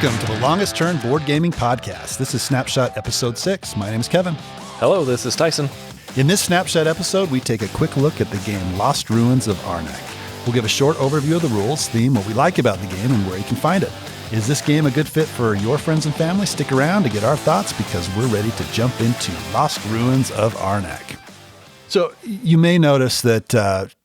Welcome to the Longest Turn Board Gaming Podcast. This is Snapshot Episode 6. My name is Kevin. Hello, this is Tyson. In this Snapshot episode, we take a quick look at the game Lost Ruins of Arnak. We'll give a short overview of the rules, theme, what we like about the game, and where you can find it. Is this game a good fit for your friends and family? Stick around to get our thoughts because we're ready to jump into Lost Ruins of Arnak. So you may notice that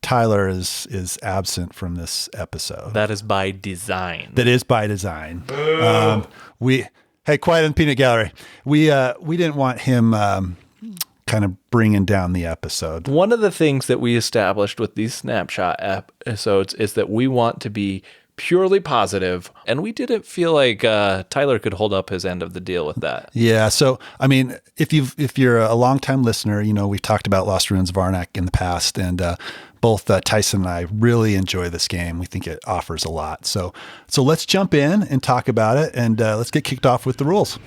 Tyler is absent from this episode. That is by design. That is by design. Hey, quiet in the peanut gallery. We didn't want him kind of bringing down the episode. One of the things that we established with these snapshot episodes is that we want to be purely positive, and we didn't feel like Tyler could hold up his end of the deal with that. Yeah, so I mean, if you're a longtime listener, you know we've talked about Lost Ruins of Arnak in the past, and both Tyson and I really enjoy this game. We think it offers a lot. So let's jump in and talk about it, and let's get kicked off with the rules.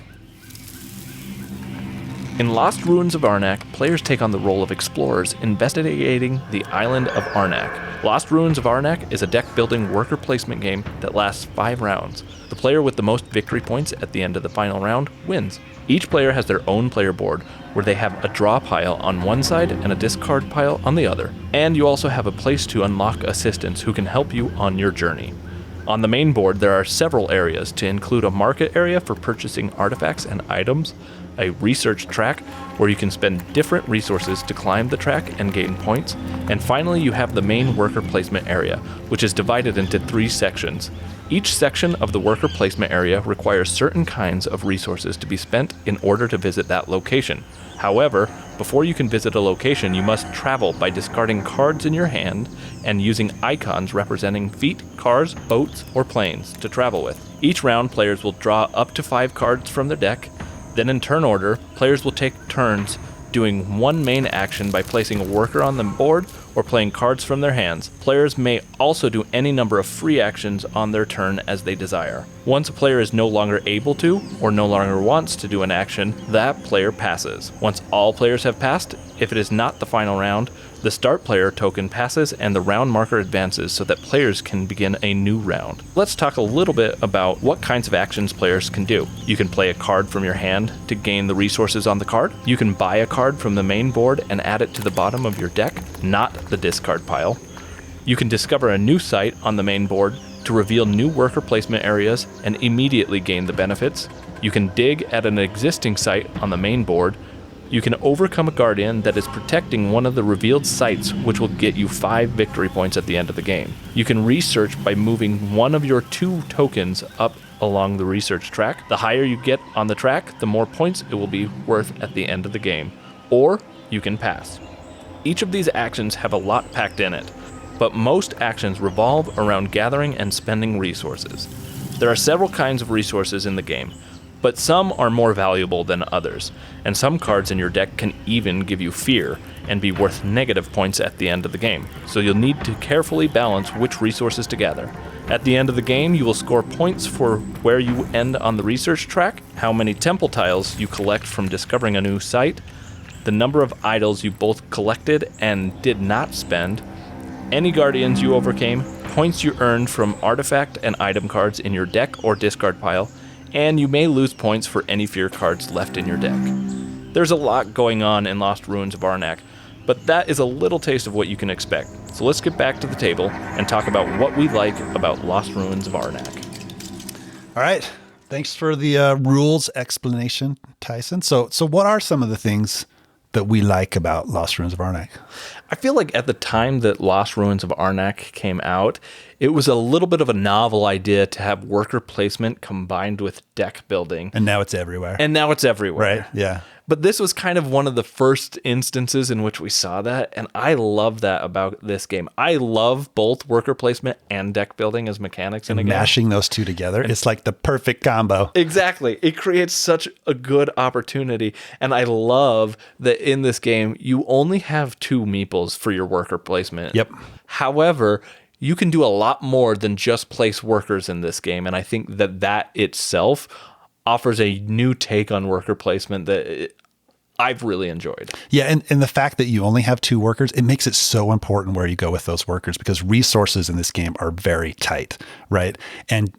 In Lost Ruins of Arnak, players take on the role of explorers investigating the island of Arnak. Lost Ruins of Arnak is a deck-building worker placement game that lasts 5 rounds. The player with the most victory points at the end of the final round wins. Each player has their own player board, where they have a draw pile on one side and a discard pile on the other. And you also have a place to unlock assistants who can help you on your journey. On the main board, there are several areas to include a market area for purchasing artifacts and items, a research track where you can spend different resources to climb the track and gain points, and finally you have the main worker placement area, which is divided into 3 sections. Each section of the worker placement area requires certain kinds of resources to be spent in order to visit that location. However, before you can visit a location, you must travel by discarding cards in your hand and using icons representing feet, cars, boats, or planes to travel with. Each round, players will draw up to 5 cards from their deck. Then in turn order, players will take turns doing one main action by placing a worker on the board or playing cards from their hands. Players may also do any number of free actions on their turn as they desire. Once a player is no longer able to, or no longer wants to do an action, that player passes. Once all players have passed, if it is not the final round, the start player token passes and the round marker advances so that players can begin a new round. Let's talk a little bit about what kinds of actions players can do. You can play a card from your hand to gain the resources on the card. You can buy a card from the main board and add it to the bottom of your deck, not the discard pile. You can discover a new site on the main board to reveal new worker placement areas and immediately gain the benefits. You can dig at an existing site on the main board. You can overcome a guardian that is protecting one of the revealed sites, which will get you 5 victory points at the end of the game. You can research by moving one of your 2 tokens up along the research track. The higher you get on the track, the more points it will be worth at the end of the game. Or you can pass. Each of these actions have a lot packed in it, but most actions revolve around gathering and spending resources. There are several kinds of resources in the game, but some are more valuable than others, and some cards in your deck can even give you fear and be worth negative points at the end of the game, so you'll need to carefully balance which resources to gather. At the end of the game, you will score points for where you end on the research track, how many temple tiles you collect from discovering a new site, the number of idols you both collected and did not spend, any guardians you overcame, points you earned from artifact and item cards in your deck or discard pile, and you may lose points for any fear cards left in your deck. There's a lot going on in Lost Ruins of Arnak, but that is a little taste of what you can expect. So let's get back to the table and talk about what we like about Lost Ruins of Arnak. All right. Thanks for the rules explanation, Tyson. So what are some of the things that we like about Lost Ruins of Arnak? I feel like at the time that Lost Ruins of Arnak came out, it was a little bit of a novel idea to have worker placement combined with deck building. And now it's everywhere. Right, yeah. But this was kind of one of the first instances in which we saw that, and I love that about this game. I love both worker placement and deck building as mechanics in a game. Mashing those two together, it's like the perfect combo. Exactly. It creates such a good opportunity, and I love that in this game, you only have 2 meeples for your worker placement. Yep. However, you can do a lot more than just place workers in this game, and I think that itself offers a new take on worker placement that I've really enjoyed. Yeah, and the fact that you only have 2 workers, it makes it so important where you go with those workers because resources in this game are very tight, right? And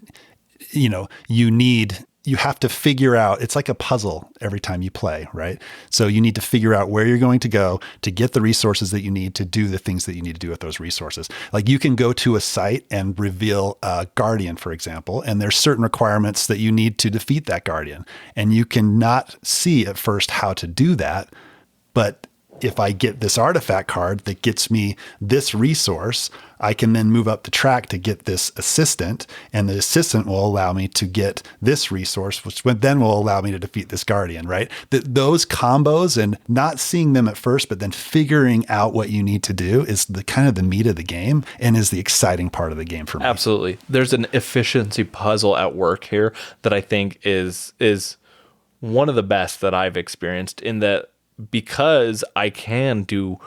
you have to figure out, it's like a puzzle every time you play, right? So you need to figure out where you're going to go to get the resources that you need to do the things that you need to do with those resources. Like you can go to a site and reveal a guardian, for example, and there's certain requirements that you need to defeat that guardian. And you cannot see at first how to do that, but if I get this artifact card that gets me this resource, I can then move up the track to get this assistant, and the assistant will allow me to get this resource, which then will allow me to defeat this guardian, right? Those combos and not seeing them at first, but then figuring out what you need to do is the kind of the meat of the game and is the exciting part of the game for me. Absolutely. There's an efficiency puzzle at work here that I think is one of the best that I've experienced, in that because I can do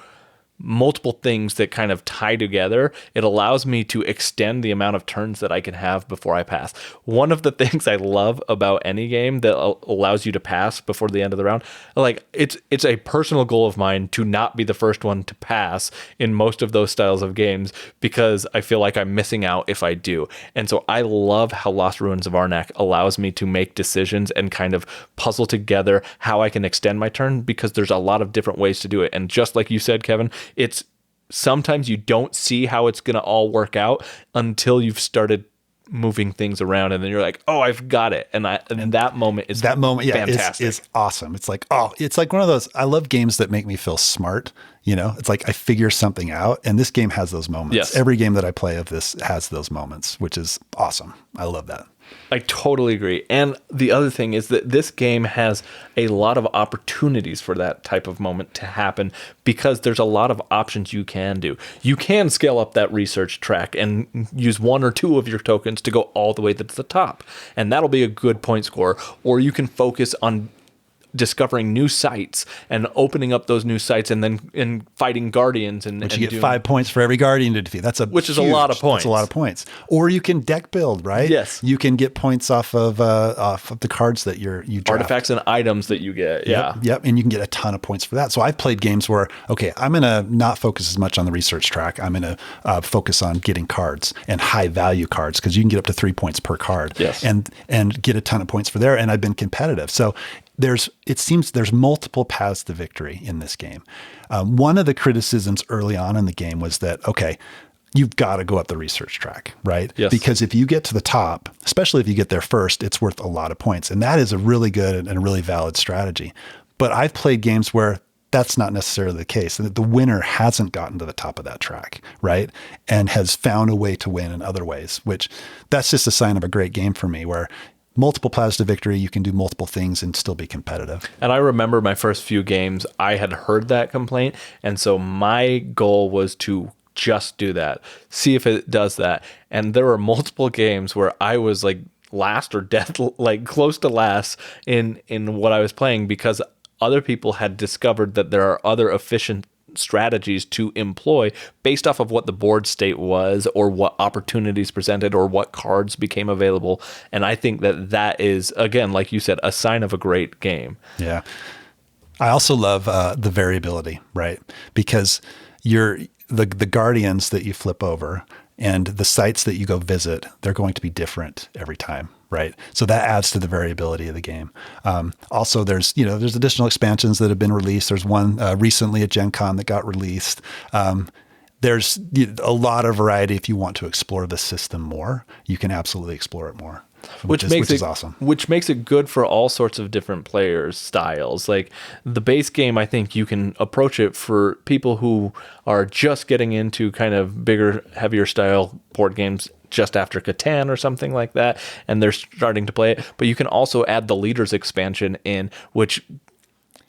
multiple things that kind of tie together, it allows me to extend the amount of turns that I can have before I pass. One of the things I love about any game that allows you to pass before the end of the round, like it's a personal goal of mine to not be the first one to pass in most of those styles of games, because I feel like I'm missing out if I do. And so I love how Lost Ruins of Arnak allows me to make decisions and kind of puzzle together how I can extend my turn, because there's a lot of different ways to do it. And just like you said, Kevin, it's sometimes you don't see how it's going to all work out until you've started moving things around, and then you're like, oh, I've got it. And that moment is fantastic. Is awesome. It's like one of those, I love games that make me feel smart. It's like I figure something out, and this game has those moments. Yes. Every game that I play of this has those moments, which is awesome. I love that. I totally agree. And the other thing is that this game has a lot of opportunities for that type of moment to happen, because there's a lot of options you can do. You can scale up that research track and use one or two of your tokens to go all the way to the top, and that'll be a good point score. Or you can focus on discovering new sites and opening up those new sites, and then fighting guardians, and you get 5 points for every guardian to defeat. That's which is a lot of points. That's a lot of points. Or you can deck build, right? Yes. You can get points off of the cards that you draft. Artifacts and items that you get. Yeah. Yep. And you can get a ton of points for that. So I've played games where, okay, I'm going to not focus as much on the research track. I'm going to focus on getting cards, and high value cards, because you can get up to 3 points per card. Yes. And get a ton of points for there. And I've been competitive. So it seems there's multiple paths to victory in this game. One of the criticisms early on in the game was that, okay, you've got to go up the research track, right? Yes. Because if you get to the top, especially if you get there first, it's worth a lot of points. And that is a really good and a really valid strategy. But I've played games where that's not necessarily the case, and that the winner hasn't gotten to the top of that track, right? And has found a way to win in other ways, which that's just a sign of a great game for me, where multiple paths to victory, you can do multiple things and still be competitive. And I remember my first few games, I had heard that complaint. And so my goal was to just do that, see if it does that. And there were multiple games where I was like last or dead, like close to last in what I was playing, because other people had discovered that there are other efficient strategies to employ based off of what the board state was, or what opportunities presented, or what cards became available. And I think that is, again, like you said, a sign of a great game. Yeah. I also love the variability, right? Because the guardians that you flip over and the sites that you go visit, they're going to be different every time, right? So that adds to the variability of the game. Also, there's additional expansions that have been released. There's one recently at Gen Con that got released. There's a lot of variety. If you want to explore the system more, you can absolutely explore it more. Which is awesome. Which makes it good for all sorts of different players' styles. Like the base game, I think you can approach it for people who are just getting into kind of bigger, heavier style board games just after Catan or something like that, and they're starting to play it. But you can also add the Leaders expansion in, which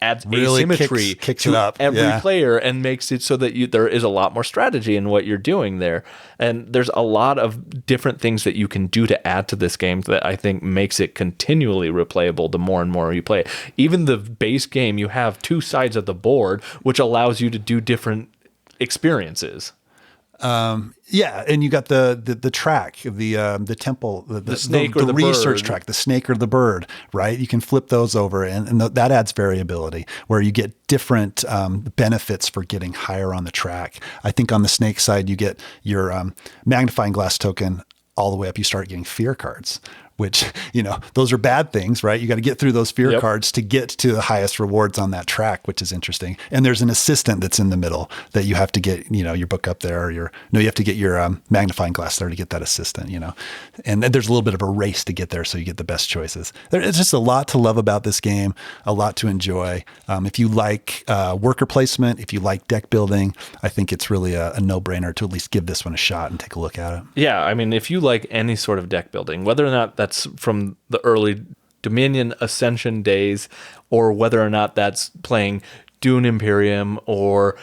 adds really asymmetry kicks to it up. every player, and makes it so that there is a lot more strategy in what you're doing there. And there's a lot of different things that you can do to add to this game that I think makes it continually replayable the more and more you play it. Even the base game, you have two sides of the board, which allows you to do different experiences. Yeah, and you got the track, the temple, the snake or the research bird. track, the snake or the bird, right? You can flip those over, and that adds variability, where you get different benefits for getting higher on the track. I think on the snake side, you get your magnifying glass token all the way up. You start getting fear cards, which, those are bad things, right? You got to get through those fear Yep. cards to get to the highest rewards on that track, which is interesting. And there's an assistant that's in the middle that you have to get, your book up there, or you have to get your magnifying glass there to get that assistant, and then there's a little bit of a race to get there so you get the best choices. There's just a lot to love about this game, a lot to enjoy. If you like worker placement, if you like deck building, I think it's really a no-brainer to at least give this one a shot and take a look at it. Yeah, I mean, if you like any sort of deck building, whether or not that's from the early Dominion Ascension days, or whether or not that's playing Dune Imperium or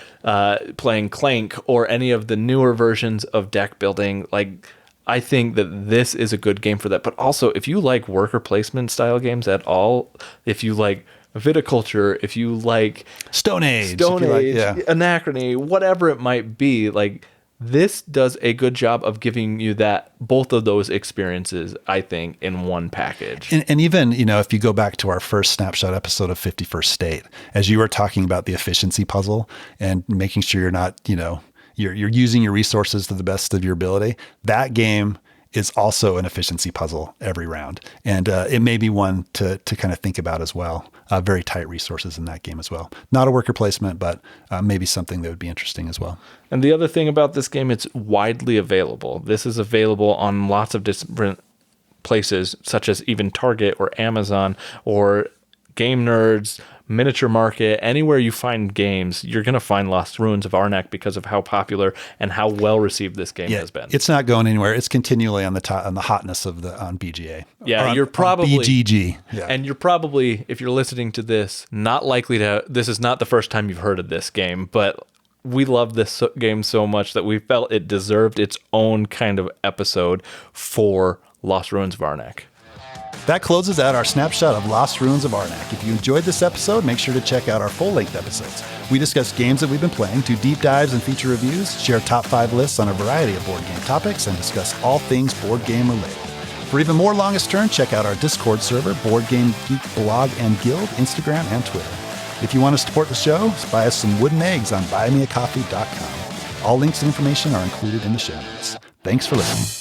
playing Clank or any of the newer versions of deck building, like, I think that this is a good game for that. But also, if you like worker placement style games at all, if you like viticulture, if you like Stone Age, Anachrony, whatever it might be, like, this does a good job of giving you both of those experiences, I think, in one package. And even, if you go back to our first Snapshot episode of 51st State, as you were talking about the efficiency puzzle and making sure you're not, you're using your resources to the best of your ability, that game is also an efficiency puzzle every round. And it may be one to kind of think about as well. Very tight resources in that game as well. Not a worker placement, but maybe something that would be interesting as well. And the other thing about this game, it's widely available. This is available on lots of different places, such as even Target or Amazon or Game Nerds, Miniature Market. Anywhere you find games, you're going to find Lost Ruins of Arnak because of how popular and how well received this game has been. It's not going anywhere. It's continually on the top, on the hotness of on BGA. Yeah, you're probably BGG. Yeah. And you're probably, if you're listening to this, not likely to. This is not the first time you've heard of this game, but we love this game so much that we felt it deserved its own kind of episode for Lost Ruins of Arnak. That closes out our snapshot of Lost Ruins of Arnak. If you enjoyed this episode, make sure to check out our full-length episodes. We discuss games that we've been playing, do deep dives and feature reviews, share top 5 lists on a variety of board game topics, and discuss all things board game related. For even more Longest Turn, check out our Discord server, Board Game Geek Blog and Guild, Instagram, and Twitter. If you want to support the show, buy us some wooden eggs on buymeacoffee.com. All links and information are included in the show notes. Thanks for listening.